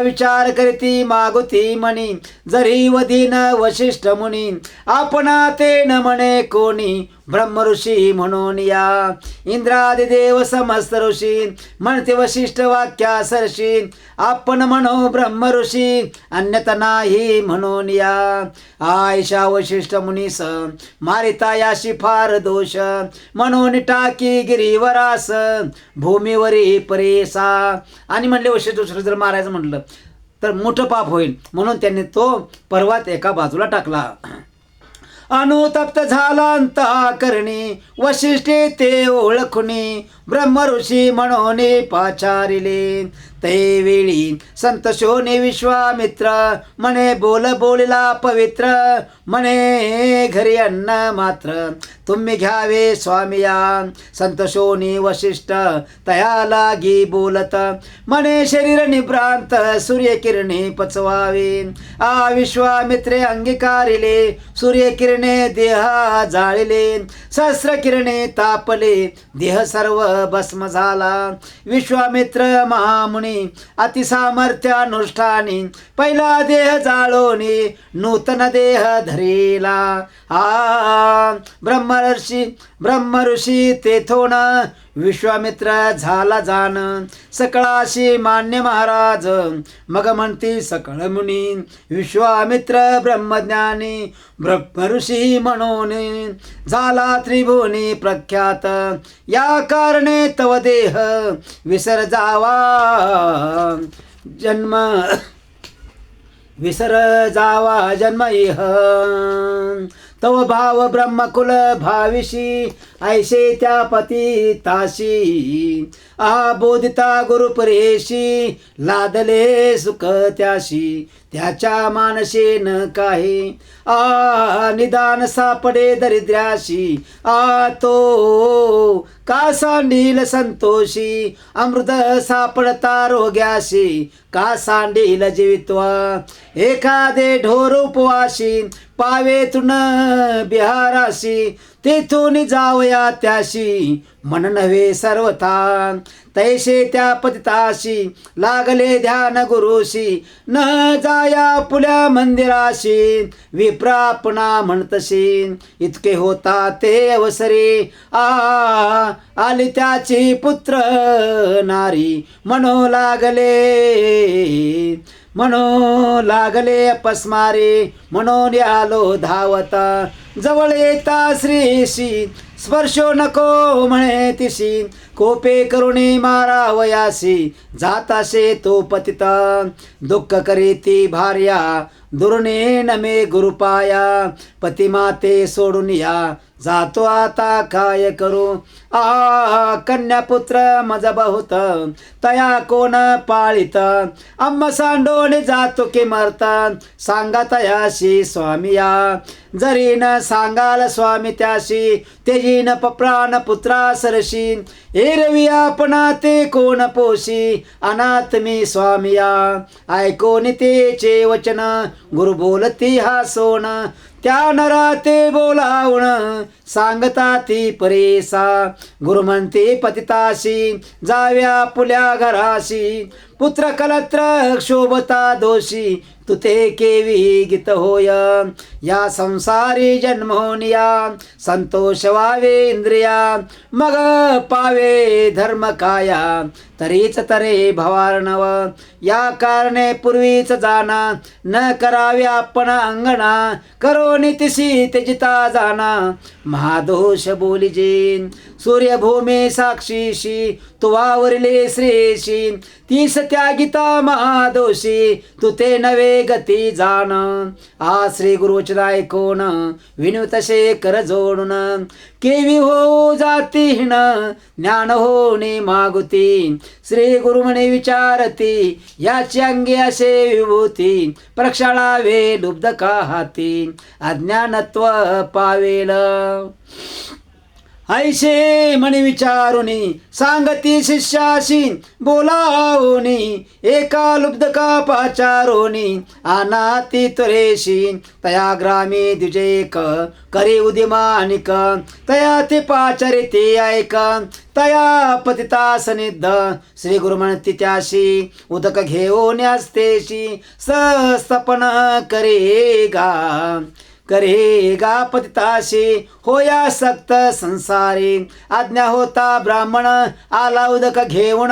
विचार करीती मागुती म्हणी, जरी वदीन वशिष्ठ मुनी, आपणा ते न म्हणे कोणी, ब्रह्मऋषी म्हणून या. इंद्रादी देव समस्त ऋषी, म्हणते वशिष्ठ वाक्या सरशी, आपण म्हणू ब्रह्मऋषी, अन्यथा नाही म्हणून या. आयशा वशिष्ठ मुनीस, मारिता याशी फार दोष, म्हणून टाकी गिरीवरास, भूमीवरी परेसा. आणि म्हणले वशिष्ठ जर मारायचं म्हटलं तर मोठं पाप होईल, म्हणून त्यांनी तो पर्वत एका बाजूला टाकला. अनुतप्त झाला अंतःकरणी, वशिष्ठे ते ओळखुनी, ब्रह्मऋषी म्हणून पाचारिले. तैवेळी संतोषोने विश्वामित्र, म्हणे बोल बोलला पवित्र, म्हणे घरी अन्न मात्र, तुम्ही घ्यावे स्वामिया. संतोषोनी वशिष्ठ तया लागी बोलत, म्हणे शरीर निभ्रांत सूर्यकिरणे पचवावे. विश्वामित्रे अंगीकारिले, सूर्यकिरणे देह जाळिले, सहस्र किरणे तापले, देह सर्व भस्म झाला. विश्वामित्र महामुनी अतिसामर्थ्यानुष्ठानी, पहिला देह जाळोनी नूतन देह धरेला. ब्रह्मऋषी तेथोन विश्वामित्र झाला जाण, सकळाशी मान्य महाराज, मग म्हणती सकळ मुनी, विश्वामित्र ब्रह्मज्ञानी, ब्रह्मऋषी म्हणून झाला त्रिभुवनी प्रख्यात. या कारणे तव देह विसर जावा जन्म, विसर जावा जन्म इह. तव भाव ब्रह्मकुल भाविशी, ऐशे त्या पतिताशी, बोधिता गुरुपरेशी, लादले सुख त्याशी, त्याच्या मानसे न काही. निदान सापडे दरिद्र्याशी, तो का सांडील संतोषी, अमृत सापडता रोग्याशी, का सांडील जीवित्वा. एखादे ढोर उपवाशी, पावे तुन बिहाराशी, तेथून जावया त्याशी, मन नव्हे सर्वथा. तैसे त्या पतिताशी, लागले ध्यान गुरुशी, न जाया पुल्या मंदिराशी, विप्रापणा म्हणतशी. इतके होता ते अवसरे, आली त्याची पुत्र नारी, म्हणू लागले अपस्मारे, म्हणून आलो धावता. जवळ येता श्रीशी, स्पर्शो नको म्हणे तिशी, कोपे करुणी मारावयासी, जाताशे तो पतिता. दुःख करीती भार्या, दुर्णे नमे गुरुपाया, पतिमाते सोडून या, जातो आता काय करू. कन्यापुत्र मज बहुत, तया कोण पाळित, आम्हा सांडोने जातो की मरता, सांगा तयाशी स्वामिया. जरी न सांगाल स्वामी त्याशी, तेजी न प्राण पुत्रा सरशी, एरवी आपणा ते कोण पोशी, अनाथ मी स्वामिया. ऐकोनी तेचे वचन, गुरु बोलती हा सोन, त्या नरा ते बोलावण, सांगता ती परेसा. गुरु म्हणते पतिताशी, जाव्या पुल्या घराशी, पुत्र कलत्र क्षोभता दोषी, तू ते केवी गीत होय. या संसारी जन्मोनिया संतोष व्हावे इंद्रिया, मग पावे धर्म काया तरीच तरे भवार्णव. या कारणे पूर्वीच जाना न करावे आपण अंगणा, करो नितिशी त्यजिता जाना महादोष बोलिजे. सूर्यभूमी साक्षीशी तू वावरले श्रेशी, तीस त्यागिता महादोषी तू ते नवे गती जाण. आ श्री गुरुवचन ऐकून विनू तसे कर जोडून, केवी हो जातीहीन ज्ञान होणे मागुती. श्री गुरु म्हणे विचारती याची अंगी असे विभूती, प्रक्षाळावे लुब्ध का हाती अज्ञानत्व पावेल. ऐशे म्हणे विचारुनी सांगती शिष्याशी बोलावोनी, एका लुब्ध का पाचारोनी अनाती तुरेशी. तया ग्रामी द्विजेक करी उदिमानिक, तया ते पाचरिते ऐक तया पतिता सनिध. श्री गुरु म्हणती त्याशी उदक घेऊन असतेशी, सस्तपन करेगा पतिताशी. होया सक्त संसारी आज्ञा होता ब्राह्मण, आला उदक घेऊन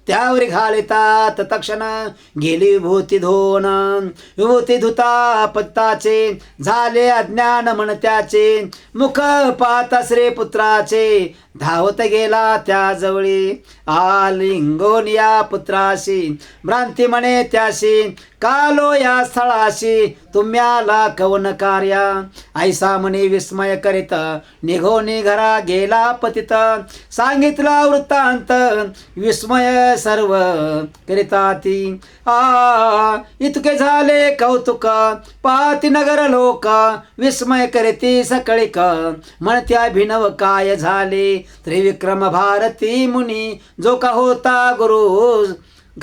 त्यावर घालितात तक्षण गेली विभूती धुवून. विभूती धुता पतिताचे झाले अज्ञान मन त्याचे, मुख पाहता श्री पुत्राचे धावत गेला त्या जवळी. आलिंगोन या पुत्राशी भ्रांती म्हणे त्याशी, कालो या स्थळाशी तुम्हाला कवन कार्या. ऐसा म्हणे विस्मय करीत निघोनी घरा गेला पतित. सांगितला वृत्तांत विस्मय सर्व करिताती. इतके झाले कौतुक पाती नगर लोक, विस्मय करीती सकळिक म्हणत्या अभिनव काय झाले. त्रिविक्रम भारती मुनी जो का होता गुरु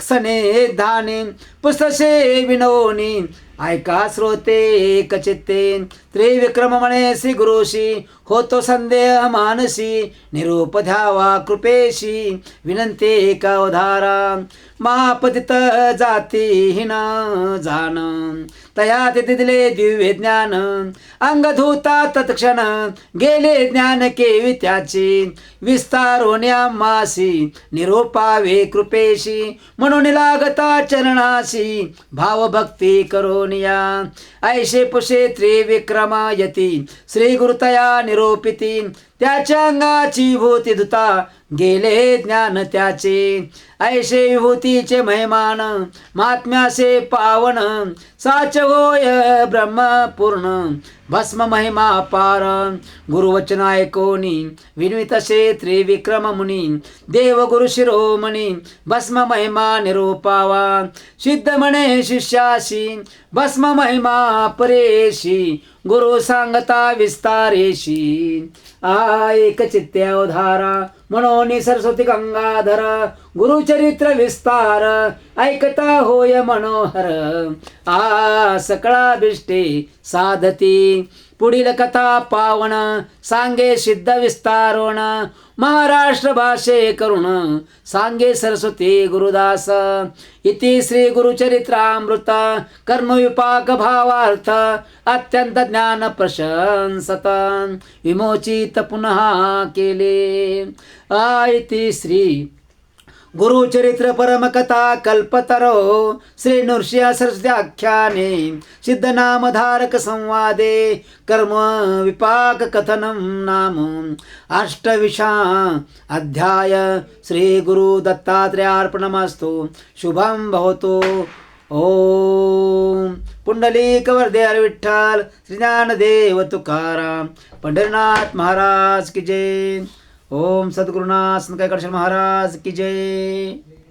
सने धाने, पुस्तसे विनोनी ऐका श्रोते एकचित्ते. त्रिविक्रम म्हणे श्री गुरुशी होतो संदेह मानसी, निरूप द्यावा कृपेशी विनंती एका उधारा. महापतित जातीहीन जाण तया तिथे दिले दिव्य ज्ञान, अंग धुता तत्क्षण गेले ज्ञान केवी त्याची. विस्तार होण्या मासी निरोपावे कृपेशी, म्हणून लागता चरणाशी भावभक्ती करोनिया. ऐशे पुषे त्रिविक्रम यती श्री गुरुतया निरोपिती, त्याच्या अंगाची भूती धुता गेले ज्ञान त्याचे. ऐशे विभूतीचे महिमान महात्म्यासे पावन, साच होय ब्रह्मपूर्ण भस्म महिमा पार. गुरुवचन ऐकोनी विनवितसे त्रिविक्रम मुनी, देव गुरु शिरोमणी भस्म महिमा निरूपावा. सिद्ध म्हणे शिष्याशी भस्म महिमा परेशी, गुरु सांगता विस्तारेशी. एक चित्ते अवधारा म्हणून सरस्वती गंगाधर, गुरुचरित्र विस्तार ऐकता होय मनोहर. सकळा बिष्टे साधती पुढील कथा पावन, सांगे सिद्ध विस्तारोण महाराष्ट्र भाषे करुण. सांगे सरस्वती गुरुदास इति श्री गुरुचरित्रामृत कर्मविपाक भावार्थ अत्यंत ज्ञान प्रशंसत विमोचित पुनः केले. इति श्री गुरुचरित्र परमकथा कल्पतरो श्री नृसिंह सरस्वती आख्याने सिद्धनामधारक संवादे कर्म विपाक कथनम नाम अष्टविंशा अध्याय. श्री गुरु दत्तात्रेयार्पणमस्तु. शुभम भवतु. ओम पुंडलिक वरदे हरी विठ्ठल श्री ज्ञानदेव तुकाराम पंढरीनाथ महाराज की जय. ओम सद्गुरुनाथ संत कैलास महाराज की जय.